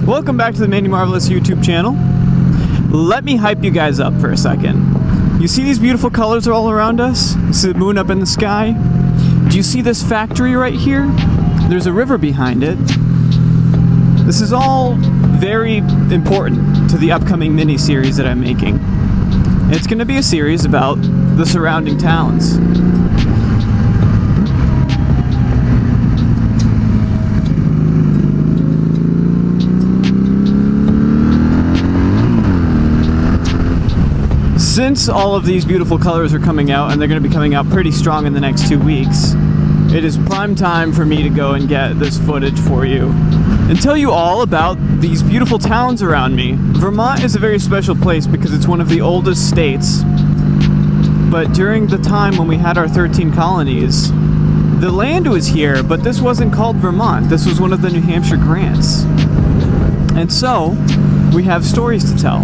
Welcome back to the Many Marvelous YouTube channel. Let me hype you guys up for a second. You see these beautiful colors all around us? You see the moon up in the sky? Do you see this factory right here? There's a river behind it. This is all very important to the upcoming mini-series that I'm making. It's going to be a series about the surrounding towns. Since all of these beautiful colors are coming out, and they're going to be coming out pretty strong in the next 2 weeks, it is prime time for me to go and get this footage for you and tell you all about these beautiful towns around me. Vermont is a very special place because it's one of the oldest states, but during the time when we had our 13 colonies, the land was here, but this wasn't called Vermont. This was one of the New Hampshire grants. And so, we have stories to tell.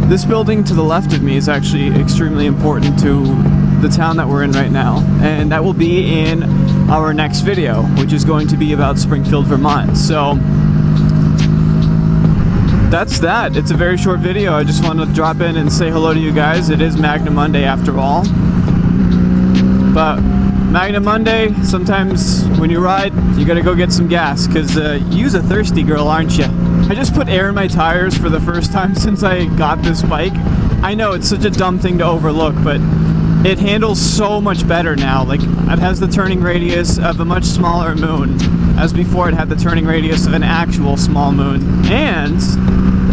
This building to the left of me is actually extremely important to the town that we're in right now, and that will be in our next video, which is going to be about Springfield, Vermont. So that's that. It's a very short video. I just wanted to drop in and say hello to you guys. It is Magna Monday after all. But Magna Monday, sometimes when you ride, you gotta go get some gas, because you's a thirsty girl, aren't you? I just put air in my tires for the first time since I got this bike. I know it's such a dumb thing to overlook, but it handles so much better now. Like, it has the turning radius of a much smaller moon, as before it had the turning radius of an actual small moon. And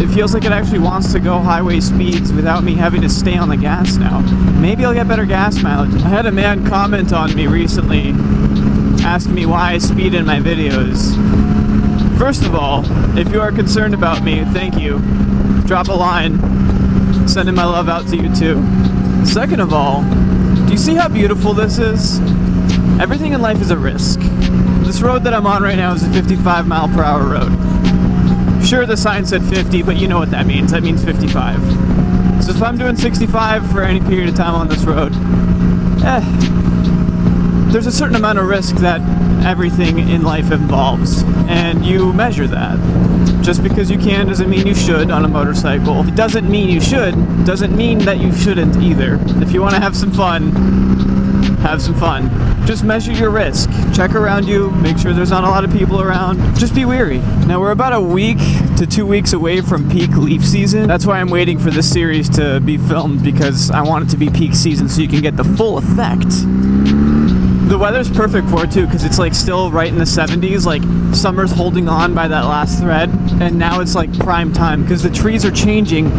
it feels like it actually wants to go highway speeds without me having to stay on the gas now. Maybe I'll get better gas mileage. I had a man comment on me recently asking me why I speed in my videos. First of all, if you are concerned about me, thank you. Drop a line. Sending my love out to you too. Second of all, do you see how beautiful this is? Everything in life is a risk. This road that I'm on right now is a 55-mile-per-hour road. Sure, the sign said 50, but you know what that means. That means 55. So if I'm doing 65 for any period of time on this road, there's a certain amount of risk that everything in life involves, and you measure that. Just because you can doesn't mean you should on a motorcycle. It doesn't mean you should, doesn't mean that you shouldn't either. If you want to have some fun, have some fun. Just measure your risk. Check around you, make sure there's not a lot of people around. Just be wary. Now we're about a week to 2 weeks away from peak leaf season. That's why I'm waiting for this series to be filmed, because I want it to be peak season so you can get the full effect. The weather's perfect for it too, because it's like still right in the 70s, like summer's holding on by that last thread, and now it's like prime time because the trees are changing,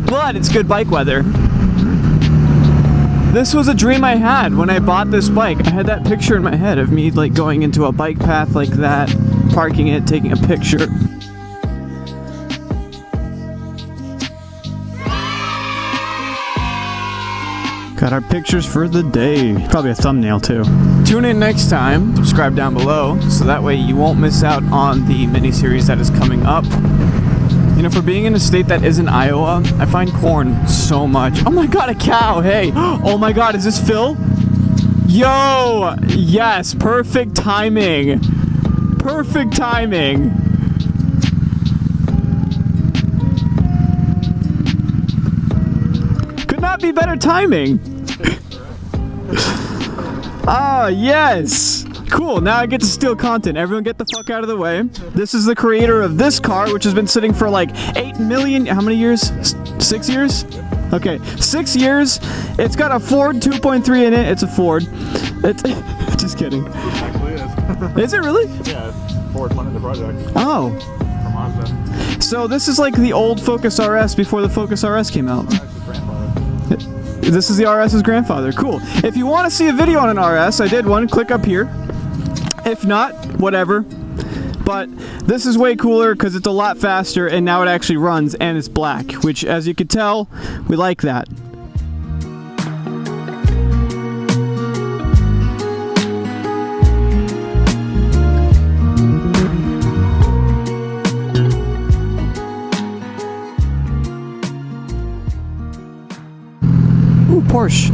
but it's good bike weather. This was a dream I had when I bought this bike. I had that picture in my head of me like going into a bike path like that, parking it, taking a picture. Got our pictures for the day. Probably a thumbnail too. Tune in next time. Subscribe down below so that way you won't miss out on the mini-series that is coming up. You know, for being in a state that isn't Iowa, I find corn so much. Oh my god, a cow! Hey! Oh my god, is this Phil? Yo! Yes, perfect timing. Perfect timing. Could not be better timing. Ah, yes! Cool, now I get to steal content. Everyone get the fuck out of the way. This is the creator of this car, which has been sitting for like 8 million, how many years? 6 years? Okay, 6 years. It's got a Ford 2.3 in it. It's a Ford. It's just kidding. It actually is. Is it really? Yeah, it's Ford funded the project. Oh. From Mazda. So this is like the old Focus RS before the Focus RS came out. This is the RS's grandfather. Cool. If you want to see a video on an RS, I did one. Click up here. If not, whatever. But this is way cooler because it's a lot faster and now it actually runs and it's black, which as you can tell, we like that. Ooh, Porsche.